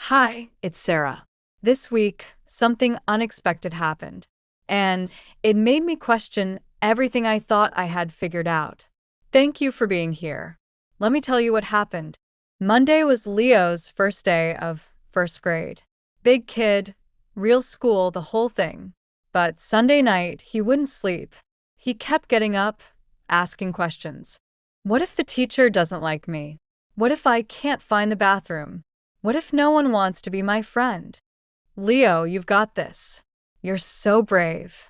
Hi, it's Sarah. This week, something unexpected happened, and it made me question everything I thought I had figured out. Thank you for being here. Let me tell you what happened. Monday was Leo's first day of first grade. Big kid, real school, the whole thing. But Sunday night, he wouldn't sleep. He kept getting up, asking questions. What if the teacher doesn't like me? What if I can't find the bathroom? What if no one wants to be my friend? Leo, you've got this. You're so brave.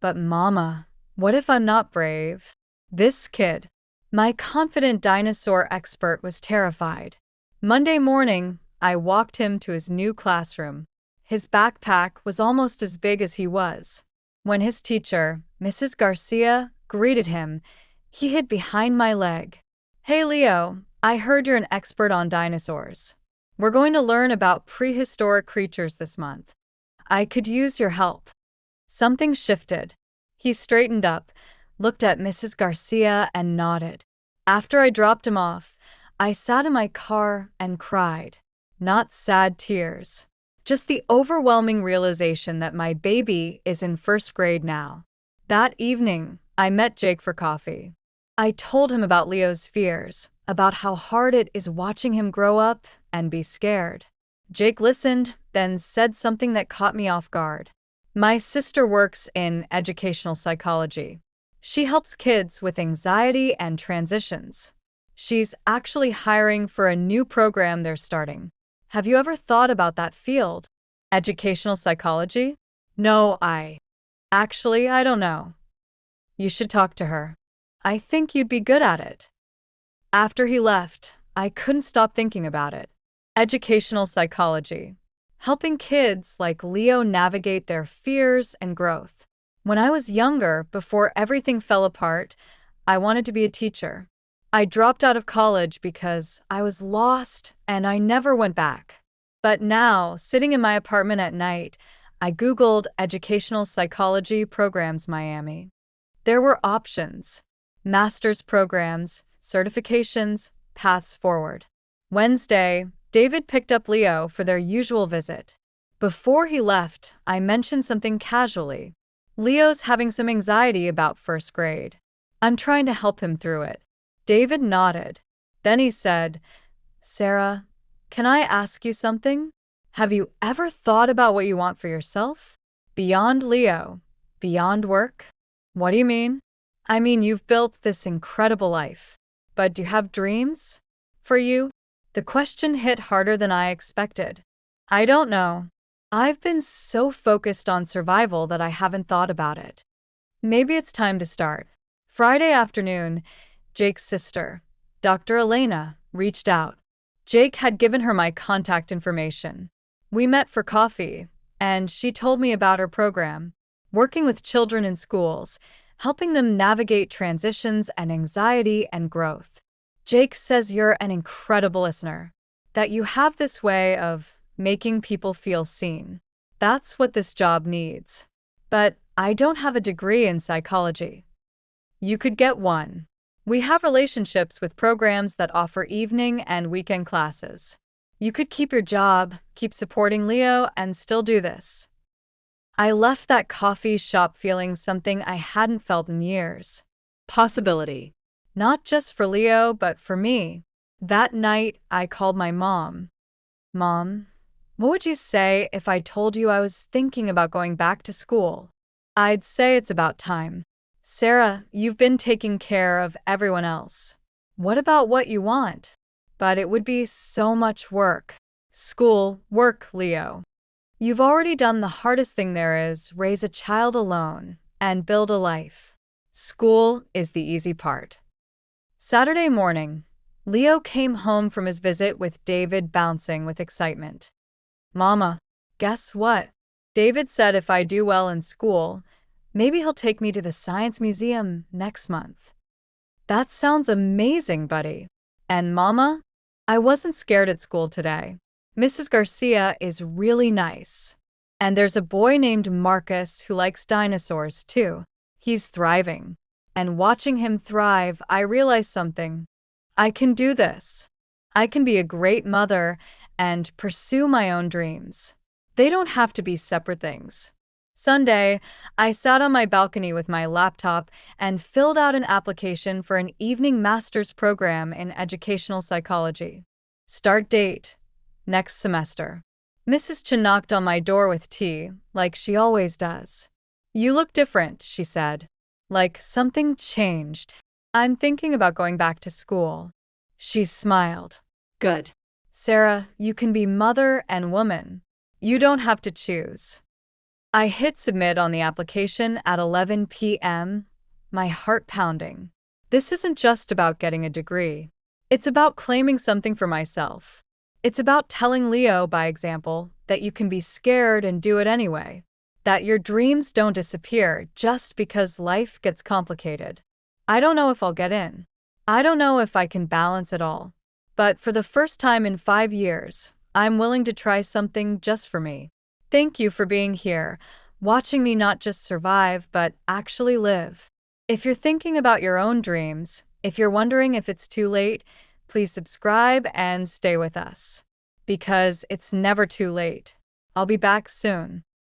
But Mama, what if I'm not brave? This kid, my confident dinosaur expert, was terrified. Monday morning, I walked him to his new classroom. His backpack was almost as big as he was. When his teacher, Mrs. Garcia, greeted him, he hid behind my leg. Hey Leo, I heard you're an expert on dinosaurs. We're going to learn about prehistoric creatures this month. I could use your help. Something shifted. He straightened up, looked at Mrs. Garcia, and nodded. After I dropped him off, I sat in my car and cried. Not sad tears, just the overwhelming realization that my baby is in first grade now. That evening, I met Jake for coffee. I told him about Leo's fears, about how hard it is watching him grow up and be scared. Jake listened, then said something that caught me off guard. My sister works in educational psychology. She helps kids with anxiety and transitions. She's actually hiring for a new program they're starting. Have you ever thought about that field? Educational psychology? No, Actually, I don't know. You should talk to her. I think you'd be good at it. After he left, I couldn't stop thinking about it. Educational psychology. Helping kids like Leo navigate their fears and growth. When I was younger, before everything fell apart, I wanted to be a teacher. I dropped out of college because I was lost and I never went back. But now, sitting in my apartment at night, I Googled educational psychology programs Miami. There were options. Master's programs, certifications, paths forward. Wednesday, David picked up Leo for their usual visit. Before he left, I mentioned something casually. Leo's having some anxiety about first grade. I'm trying to help him through it. David nodded. Then he said, Sarah, can I ask you something? Have you ever thought about what you want for yourself? Beyond Leo, beyond work? What do you mean? I mean, you've built this incredible life. But do you have dreams? For you? The question hit harder than I expected. I don't know. I've been so focused on survival that I haven't thought about it. Maybe it's time to start. Friday afternoon, Jake's sister, Dr. Elena, reached out. Jake had given her my contact information. We met for coffee, and she told me about her program, working with children in schools, helping them navigate transitions and anxiety and growth. Jake says you're an incredible listener, that you have this way of making people feel seen. That's what this job needs. But I don't have a degree in psychology. You could get one. We have relationships with programs that offer evening and weekend classes. You could keep your job, keep supporting Leo, and still do this. I left that coffee shop feeling something I hadn't felt in years. Possibility. Not just for Leo, but for me. That night, I called my mom. Mom, what would you say if I told you I was thinking about going back to school? I'd say it's about time. Sarah, you've been taking care of everyone else. What about what you want? But it would be so much work. School, work, Leo. You've already done the hardest thing there is, raise a child alone and build a life. School is the easy part. Saturday morning, Leo came home from his visit with David bouncing with excitement. Mama, guess what? David said if I do well in school, maybe he'll take me to the Science Museum next month. That sounds amazing, buddy. And Mama, I wasn't scared at school today. Mrs. Garcia is really nice. And there's a boy named Marcus who likes dinosaurs too. He's thriving. And watching him thrive, I realized something. I can do this. I can be a great mother and pursue my own dreams. They don't have to be separate things. Sunday, I sat on my balcony with my laptop and filled out an application for an evening master's program in educational psychology. Start date: next semester. Mrs. Chen knocked on my door with tea, like she always does. "You look different," she said. Like something changed. "I'm thinking about going back to school." She smiled. Good. "Sarah, you can be mother and woman. You don't have to choose." I hit submit on the application at 11 p.m., my heart pounding. This isn't just about getting a degree. It's about claiming something for myself. It's about telling Leo, by example, that you can be scared and do it anyway. That your dreams don't disappear just because life gets complicated. I don't know if I'll get in. I don't know if I can balance it all. But for the first time in 5 years, I'm willing to try something just for me. Thank you for being here, watching me not just survive, but actually live. If you're thinking about your own dreams, if you're wondering if it's too late, please subscribe and stay with us. Because it's never too late. I'll be back soon.